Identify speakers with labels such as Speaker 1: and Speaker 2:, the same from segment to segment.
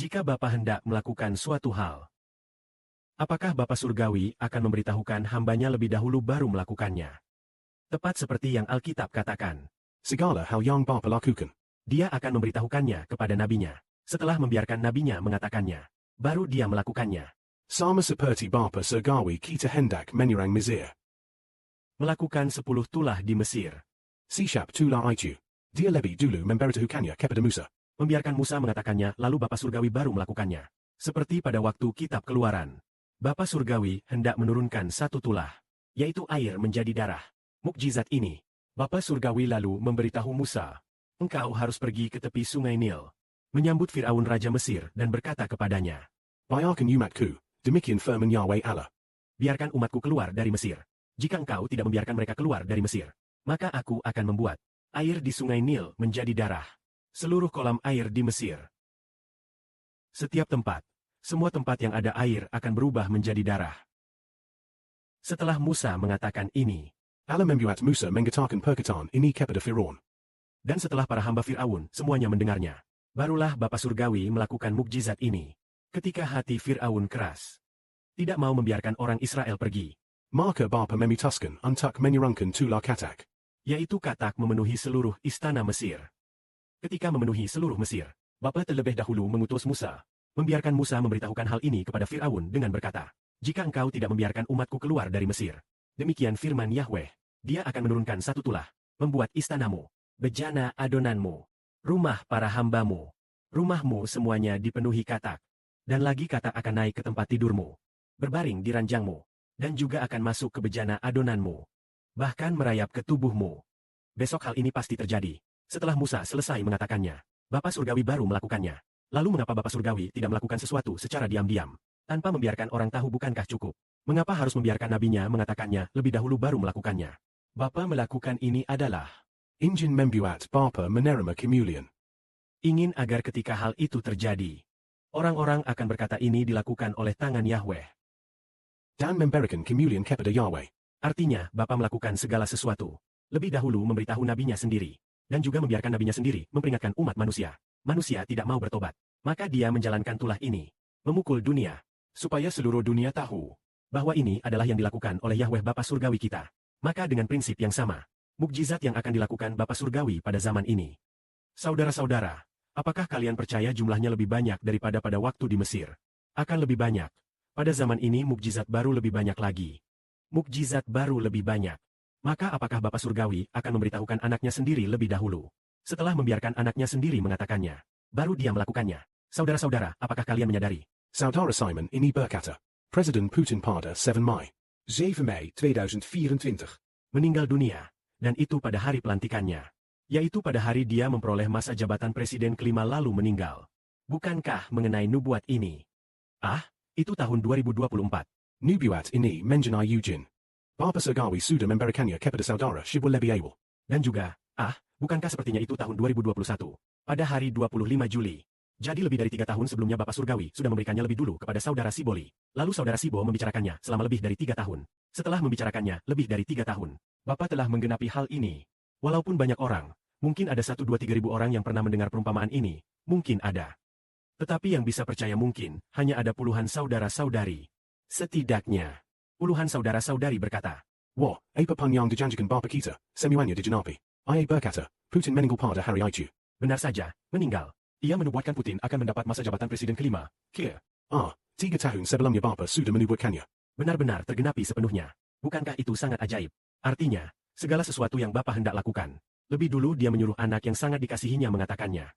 Speaker 1: Jika Bapa hendak melakukan suatu hal, apakah Bapa Surgawi akan memberitahukan hambanya lebih dahulu baru melakukannya? Tepat seperti yang Alkitab katakan.
Speaker 2: Segala hal yang Bapa lakukan.
Speaker 1: Dia akan memberitahukannya kepada nabinya. Setelah membiarkan nabinya mengatakannya, baru dia melakukannya.
Speaker 2: Sama seperti Bapa Surgawi kita hendak menyerang Mesir.
Speaker 1: Melakukan 10 tulah di Mesir.
Speaker 2: Siap tulah itu. Dia lebih dulu memberitahukannya kepada Musa.
Speaker 1: Membiarkan Musa mengatakannya, lalu Bapa Surgawi baru melakukannya. Seperti pada waktu kitab Keluaran. Bapa Surgawi hendak menurunkan 1 tulah, yaitu air menjadi darah. Mukjizat ini, Bapa Surgawi lalu memberitahu Musa, engkau harus pergi ke tepi sungai Nil, menyambut Firaun Raja Mesir dan berkata kepadanya,
Speaker 2: Biarkan umatku, demikian firman Yahweh Allah.
Speaker 1: biarkan umatku keluar dari Mesir. Jika engkau tidak membiarkan mereka keluar dari Mesir, maka aku akan membuat air di sungai Nil menjadi darah. Seluruh kolam air di Mesir. Setiap tempat, semua tempat yang ada air akan berubah menjadi darah. Setelah Musa mengatakan ini,
Speaker 2: Allah membuat Musa mengatakan perkataan ini kepada Firaun.
Speaker 1: dan setelah para hamba Firaun semuanya mendengarnya, barulah Bapa Surgawi melakukan mukjizat ini. Ketika hati Firaun keras, tidak mau membiarkan orang Israel pergi,
Speaker 2: Maka Bapa memutuskan untuk menyerangkan tulah katak.
Speaker 1: yaitu katak memenuhi seluruh istana Mesir. Ketika memenuhi seluruh Mesir, Bapa terlebih dahulu mengutus Musa, membiarkan Musa memberitahukan hal ini kepada Firaun dengan berkata, jika engkau tidak membiarkan umatku keluar dari Mesir, demikian firman Yahweh, dia akan menurunkan 1 tulah, membuat istanamu, bejana adonanmu, rumah para hambamu, rumahmu semuanya dipenuhi katak, dan lagi katak akan naik ke tempat tidurmu, berbaring di ranjangmu, dan juga akan masuk ke bejana adonanmu, bahkan merayap ke tubuhmu. Besok hal ini pasti terjadi. Setelah Musa selesai mengatakannya, Bapa Surgawi baru melakukannya. Lalu mengapa Bapa Surgawi tidak melakukan sesuatu secara diam-diam, tanpa membiarkan orang tahu bukankah cukup? Mengapa harus membiarkan nabinya mengatakannya lebih dahulu baru melakukannya? Bapa melakukan ini adalah
Speaker 2: Ingin membuat Bapa menerima kemuliaan.
Speaker 1: ingin agar ketika hal itu terjadi, orang-orang akan berkata ini dilakukan oleh tangan Yahweh.
Speaker 2: Dan memberikan kemuliaan kepada Yahweh.
Speaker 1: Artinya, Bapa melakukan segala sesuatu. Lebih dahulu memberitahu nabinya sendiri, dan juga membiarkan nabinya sendiri memperingatkan umat manusia. Manusia tidak mau bertobat. Maka dia menjalankan tulah ini, memukul dunia, supaya seluruh dunia tahu bahwa ini adalah yang dilakukan oleh Yahweh Bapa Surgawi kita. Maka dengan prinsip yang sama, mukjizat yang akan dilakukan Bapa Surgawi pada zaman ini. Saudara-saudara, apakah kalian percaya jumlahnya lebih banyak daripada pada waktu di Mesir? Akan lebih banyak. Pada zaman ini mukjizat baru lebih banyak lagi. Mukjizat baru lebih banyak. Maka apakah Bapa Surgawi akan memberitahukan anaknya sendiri lebih dahulu? Setelah membiarkan anaknya sendiri mengatakannya, baru dia melakukannya. Saudara-saudara, apakah kalian menyadari?
Speaker 2: Saudara Simon ini berkata, Presiden Putin pada 7 Mei 2024.
Speaker 1: Meninggal dunia, dan itu pada hari pelantikannya. Yaitu pada hari dia memperoleh masa jabatan presiden kelima lalu meninggal. Bukankah mengenai nubuat ini? Ah, itu tahun 2024.
Speaker 2: Nubuat ini mengenai Eugene. Bapa Surgawi sudah memberikannya kepada saudara Shibul lebih awal.
Speaker 1: Dan juga, bukankah sepertinya itu tahun 2021? Pada hari 25 Juli. Jadi lebih dari 3 tahun sebelumnya Bapa Surgawi sudah memberikannya lebih dulu kepada saudara Siboli. Lalu saudara Sibo membicarakannya selama lebih dari 3 tahun. Setelah membicarakannya lebih dari 3 tahun, Bapa telah menggenapi hal ini. Walaupun banyak orang, mungkin ada 1-2-3 ribu orang yang pernah mendengar perumpamaan ini, mungkin ada. Tetapi yang bisa percaya mungkin, hanya ada puluhan saudara-saudari. Setidaknya, puluhan saudara-saudari berkata,
Speaker 2: Wah, apa yang dijanjikan Bapa kita, semuanya digenapi. Ia berkata, Putin meninggal pada hari itu.
Speaker 1: benar saja, meninggal. Ia menubuatkan Putin akan mendapat masa jabatan presiden kelima.
Speaker 2: 3 tahun sebelumnya Bapa sudah menubuatkannya.
Speaker 1: Benar-benar tergenapi sepenuhnya. Bukankah itu sangat ajaib? Artinya, segala sesuatu yang Bapa hendak lakukan. Lebih dulu dia menyuruh anak yang sangat dikasihinya mengatakannya.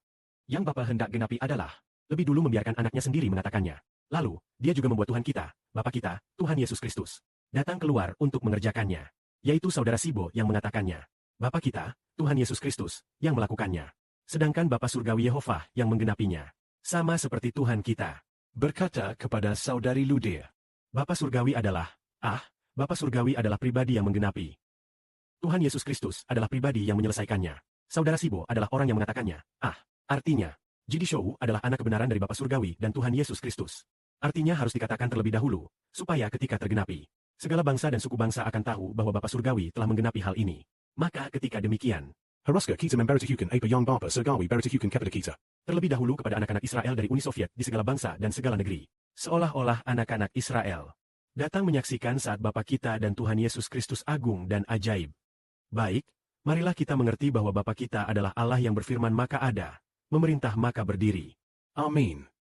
Speaker 1: Yang Bapa hendak genapi adalah, lebih dulu membiarkan anaknya sendiri mengatakannya. Lalu, dia juga membuat Tuhan kita, Bapa kita, Tuhan Yesus Kristus, datang keluar untuk mengerjakannya. Yaitu saudara Sibo yang mengatakannya. Bapa kita, Tuhan Yesus Kristus, yang melakukannya. Sedangkan Bapa Surgawi Yehova yang menggenapinya. Sama seperti Tuhan kita.
Speaker 2: Berkata kepada saudari Ludia.
Speaker 1: Bapa Surgawi adalah, Bapa Surgawi adalah pribadi yang menggenapi. Tuhan Yesus Kristus adalah pribadi yang menyelesaikannya. Saudara Sibo adalah orang yang mengatakannya. Artinya, Jidi Shou adalah anak kebenaran dari Bapa Surgawi dan Tuhan Yesus Kristus. Artinya harus dikatakan terlebih dahulu, supaya ketika tergenapi, segala bangsa dan suku bangsa akan tahu bahwa Bapa Surgawi telah menggenapi hal ini. Maka ketika demikian,
Speaker 2: Haruska kita memberitahukan apa yang Bapa Surgawi beritahukan kepada kita.
Speaker 1: Terlebih dahulu kepada anak-anak Israel dari Uni Soviet di segala bangsa dan segala negeri. Seolah-olah anak-anak Israel datang menyaksikan saat Bapa kita dan Tuhan Yesus Kristus agung dan ajaib. Baik, marilah kita mengerti bahwa Bapa kita adalah Allah yang berfirman maka ada, memerintah maka berdiri.
Speaker 2: Amin.